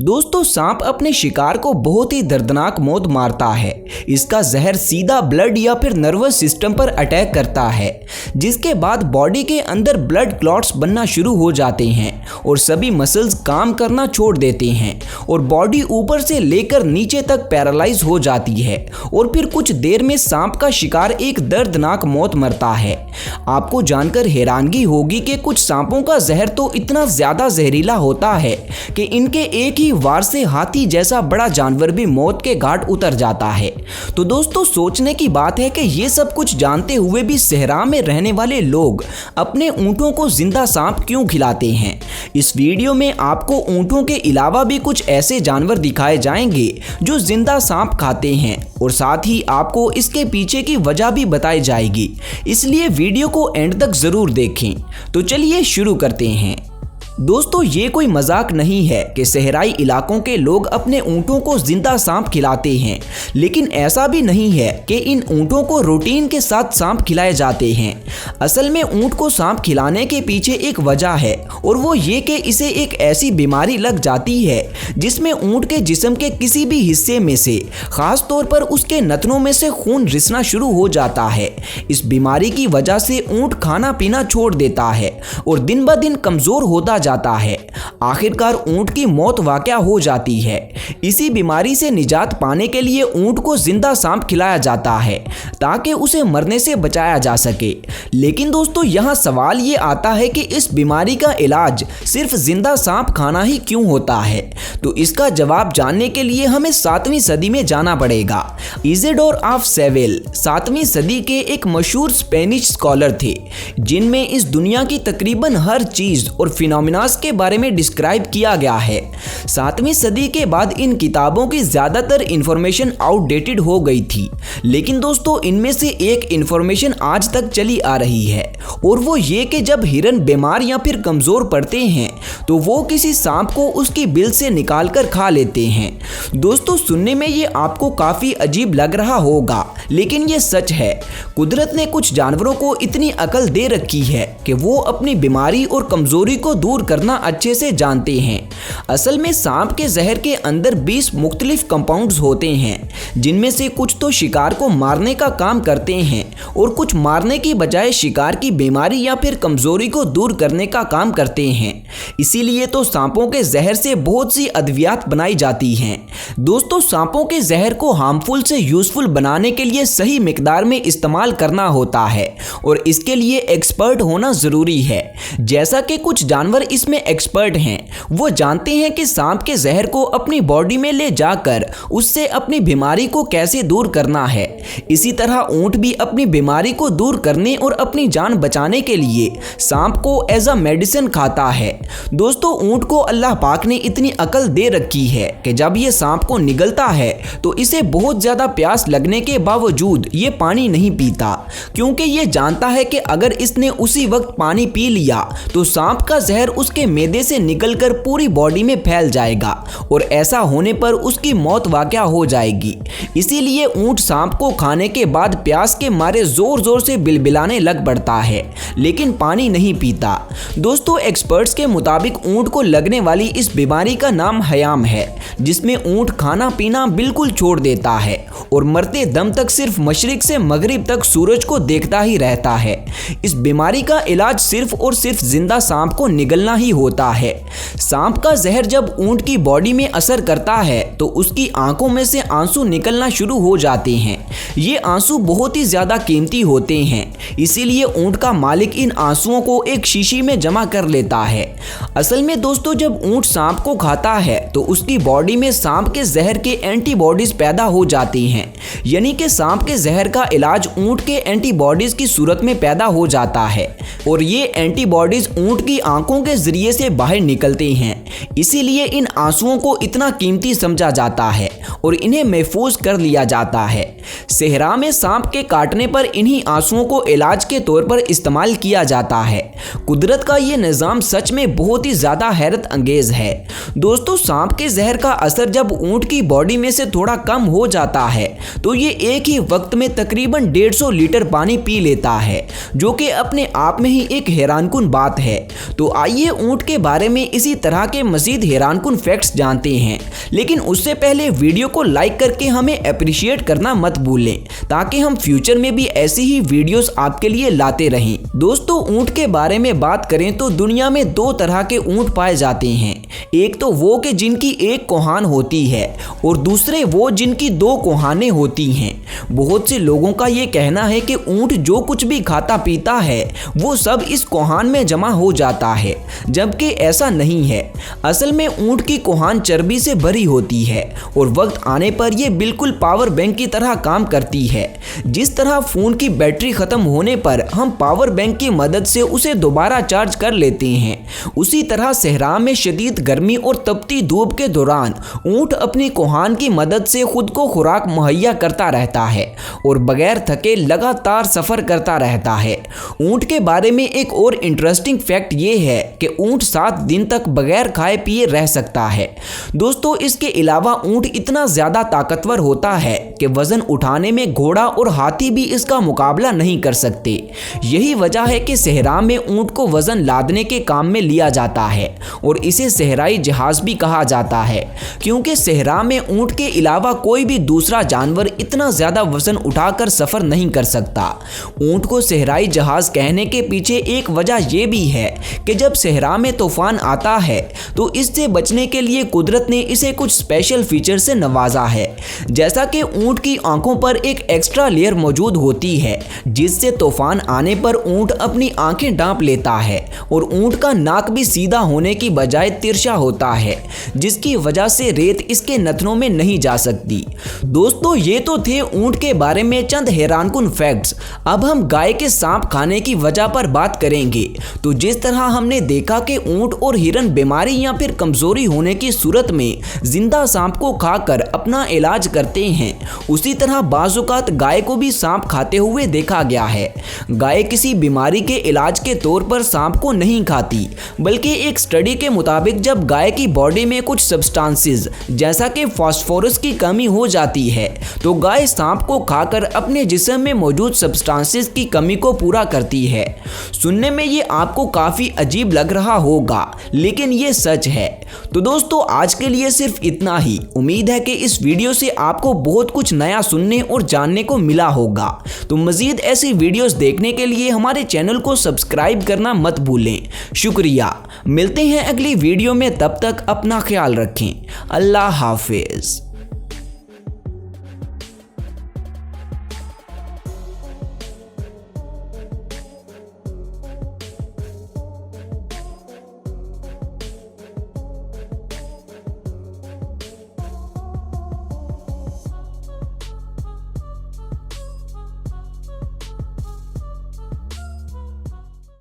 दोस्तों, सांप अपने शिकार को बहुत ही दर्दनाक मौत मारता है। इसका जहर सीधा ब्लड या फिर नर्वस सिस्टम पर अटैक करता है, जिसके बाद बॉडी के अंदर ब्लड क्लॉट्स बनना शुरू हो जाते हैं और सभी मसल्स काम करना छोड़ देते हैं और बॉडी ऊपर से लेकर नीचे तक पैरालाइज हो जाती है और फिर कुछ देर में सांप का शिकार एक दर्दनाक मौत मरता है। आपको जानकर हैरानगी होगी कि कुछ सांपों का जहर तो इतना ज्यादा जहरीला होता है कि इनके एक ही वार से हाथी जैसा बड़ा जानवर भी मौत के घाट उतर जाता है। तो दोस्तों, सोचने की बात है कि ये सब कुछ जानते हुए भी सहरा में रहने वाले लोग अपने ऊंटों को जिंदा सांप क्यों खिलाते हैं। इस वीडियो में आपको ऊंटों के अलावा भी कुछ ऐसे जानवर दिखाए जाएंगे जो जिंदा सांप खाते हैं और साथ ही आपको इसके पीछे की वजह भी बताई जाएगी, इसलिए वीडियो को एंड तक जरूर देखें। तो चलिए शुरू करते हैं। दोस्तों, ये कोई मजाक नहीं है कि सहराई इलाकों के लोग अपने ऊंटों को जिंदा सांप खिलाते हैं, लेकिन ऐसा भी नहीं है कि इन ऊंटों को रूटीन के साथ सांप खिलाए जाते हैं। असल में ऊंट को सांप खिलाने के पीछे एक वजह है और वो ये कि इसे एक ऐसी बीमारी लग जाती है जिसमें ऊंट के जिस्म के किसी भी हिस्से में से, खास तौर पर उसके नथनों में से खून रिसना शुरू हो जाता है। इस बीमारी की वजह से ऊंट खाना पीना छोड़ देता है और दिन ब दिन कमजोर होता जाता है। आखिरकार ऊंट की मौत वाकया हो जाती है। इसी बीमारी से निजात पाने के लिए ऊंट को जिंदा सांप खिलाया जाता है ताकि उसे मरने से बचाया जा सके। लेकिन दोस्तों, यहाँ सवाल ये आता है कि इस बीमारी का इलाज सिर्फ जिंदा सांप खाना ही क्यों होता है। तो इसका जवाब जानने के लिए हमें 7वीं सदी में जाना पड़ेगा। इज़िडोर ऑफ सेविल 7वीं सदी के एक मशहूर स्पेनिश स्कॉलर थे, जिनमें इस दुनिया की तकरीबन हर चीज और फिनोमिनास के बारे में डिस्क्राइब किया गया है। 7वीं सदी के बाद इन किताबों की ज्यादातर इंफॉर्मेशन आउटडेटेड हो गई थी, लेकिन दोस्तों, इनमें से एक इंफॉर्मेशन आज तक चली आ रही है और वो ये कि जब हिरन बीमार या फिर कमजोर पड़ते हैं तो वो किसी सांप को उसकी बिल से निकालकर खा लेते हैं। दोस्तों, सुनने में ये आपको काफी अजीब लग रहा होगा, लेकिन ये सच है। कुदरत ने कुछ जानवरों को इतनी अकल दे रखी है कि वो अपनी बीमारी और कमजोरी को दूर करना अच्छे से जानते हैं। असल में सांप के जहर के अंदर 20 मुख्तलिफ कंपाउंड्स होते हैं, जिनमें से कुछ तो शिकार को मारने का काम करते हैं और कुछ मारने की बजाय शिकार की बीमारी या फिर कमजोरी को दूर करने का काम करते हैं। इसीलिए तो सांपों के जहर से बहुत सी अद्वियात बनाई जाती हैं। दोस्तों, सांपों के जहर को हार्मफुल से यूजफुल बनाने के लिए सही मिकदार में इस्तेमाल करना होता है और इसके लिए एक्सपर्ट होना जरूरी है। जैसा कि कुछ जानवर इसमें एक्सपर्ट हैं, वो जानते हैं कि सांप के जहर को अपनी बॉडी में ले जाकर उससे अपनी बीमारी को कैसे दूर करना है। इसी तरह ऊंट भी अपनी बीमारी को दूर करने और अपनी जान बचाने के लिए सांप को एज अ मेडिसिन खाता है। दोस्तों, ऊंट को अल्लाह पाक ने इतनी अकल दे रखी है कि जब ये सांप को निगलता है तो इसे बहुत ज्यादा प्यास लगने के बावजूद ये पानी नहीं पीता, क्योंकि ये जानता है कि अगर इसने उसी वक्त पानी पी लिया तो सांप का जहर उसके मैदे से निकलकर पूरी बॉडी में फैल जाएगा और ऐसा होने पर उसकी मौत वाकया हो जाएगी। इसीलिए ऊंट सांप को खाने के बाद प्यास के मारे जोर जोर से बिलबिलाने लग पड़ता है, लेकिन पानी नहीं पीता। दोस्तों, एक्सपर्ट्स के मुताबिक ऊंट को लगने वाली इस बीमारी का नाम हयाम है, जिसमें ऊंट खाना पीना बिल्कुल छोड़ देता है और मरते दम तक सिर्फ मशरिक से मगरिब तक सूरज को देखता ही रहता है। इस बीमारी का इलाज सिर्फ और सिर्फ जिंदा सांप को निगलना ही होता है। सांप का जहर जब ऊंट की बॉडी में असर करता है तो उसकी आंखों में से आंसू निकलना शुरू हो जाते हैं। ये आंसू बहुत ही ज्यादा कीमती होते हैं, इसीलिए ऊंट का मालिक इन आंसुओं को एक शीशी में जमा कर लेता है। असल में दोस्तों, जब ऊंट सांप को खाता है तो उसकी बॉडी में सांप के जहर के एंटीबॉडीज पैदा हो जाती हैं, यानी कि सांप के जहर का इलाज ऊंट के एंटीबॉडीज की सूरत में पैदा हो जाता है और ये एंटीबॉडीज ऊंट की आंखों के जरिए से बाहर निकलते हैं। इसीलिए इन आंसुओं को इतना कीमती समझा जाता है और इन्हें महफूज कर लिया जाता है। सहरा में सांप के काटने पर इन्हीं आंसुओं को इलाज के तौर पर इस्तेमाल किया जाता है। कुदरत का ये निज़ाम सच में बहुत ही ज़्यादा हैरत अंगेज़ है। दोस्तों, सांप के जहर का असर जब ऊँट की बॉडी में से थोड़ा कम हो जाता है तो ये एक ही वक्त में तकरीबन 150 लीटर पानी पी लेता है, जो कि अपने आप में ही एक हैरानकुन बात है। तो आइए ऊँट के बारे में इसी तरह के मज़ीद हैरानकुन फैक्ट्स जानते हैं, लेकिन उससे पहले वीडियो को लाइक करके हमें अप्रिशिएट करना मत भूलें, ताकि हम फ्यूचर में भी ऐसी ही वीडियोस आपके लिए लाते रहें। दोस्तों, ऊँट के बारे में बात करें तो दुनिया में 2 तरह के ऊँट पाए जाते हैं। एक तो वो कि जिनकी एक कोहान होती है और दूसरे वो जिनकी 2 कोहानें होती हैं। बहुत से लोगों का ये कहना है कि ऊँट जो कुछ भी खाता पीता है वो सब इस कोहान में जमा हो जाता है, जबकि ऐसा नहीं है। असल में ऊँट की कोहान चर्बी से भरी होती है और वक्त आने पर ये बिल्कुल पावर बैंक की तरह काम करती है। जिस तरह फ़ोन की बैटरी ख़त्म होने पर हम पावर बैंक की मदद से उसे दोबारा चार्ज कर लेते हैं, उसी तरह सहरा में शदीद गर्मी और तपती धूप के दौरान ऊँट अपनी कोहान की मदद से खुद को खुराक मुहैया करता रहता है और बगैर थके लगातार सफ़र करता रहता है। ऊँट के बारे में एक और इंटरेस्टिंग फैक्ट ये है कि ऊँट 7 दिन तक बगैर खाए पिए रह सकता है। दोस्तों, इसके अलावा ऊँट इतना ज़्यादा ताकतवर होता है कि वज़न उठाने में घोड़ा और हाथी भी इसका मुकाबला नहीं कर सकते। यही वजह है कि सहरा में ऊँट को वज़न लादने के काम में लिया जाता है और इसे सहराई जहाज़ भी कहा जाता है, क्योंकि सहरा में ऊँट के अलावा कोई भी दूसरा जानवर इतना ज़्यादा वज़न उठाकर सफ़र नहीं कर सकता। ऊँट को सहराई जहाज़ कहने के पीछे एक वजह यह भी है कि जब सहरा में तूफान आता है तो इससे बचने के लिए कुदरत ने इसे कुछ स्पेशल फीचर से नवाजा है। जैसा कि ऊँट की आंखों पर एक एक्स्ट्रा लेयर मौजूद होती है, जिससे तूफान आने पर ऊँट अपनी आंखें ढांप लेता है और ऊँट का नाक भी सीधा होने की बजाय तिरछा होता है, जिसकी वजह से रेत इसके नथनों में नहीं जा सकती। दोस्तों, ये तो थे ऊँट के बारे में चंद हैरानकुन फैक्ट्स। अब हम गाय के सांप खाने की वजह पर बात करेंगे। तो जिस तरह हमने देखा कि ऊँट और हिरन बीमारी या फिर कमजोरी होने की सूरत में जिंदा सांप को खाकर अपना इलाज करते हैं, उसी तरह बाज़-औक़ात गाय को भी सांप खाते हुए देखा गया है। गाय किसी बीमारी के इलाज के तौर पर सांप को नहीं खाती, बल्कि एक स्टडी के मुताबिक जब गाय की बॉडी में कुछ सब्सटेंसेस जैसा कि फास्फोरस की कमी हो जाती है तो गाय सांप को खाकर अपने जिस्म में मौजूद सब्सटेंसेस की कमी को पूरा करती है। सुनने में ये आपको काफ़ी अजीब लग रहा होगा, लेकिन ये सच है। तो दोस्तों, आज के लिए सिर्फ इतना ही। उम्मीद है कि इस वीडियो से आपको बहुत कुछ नया सुनने और जानने को मिला होगा। तो मज़ीद ऐसी वीडियोस देखने के लिए हमारे चैनल को सब्सक्राइब करना मत भूलें। शुक्रिया। मिलते हैं अगली वीडियो में, तब तक अपना ख्याल रखें। अल्लाह हाफिज़।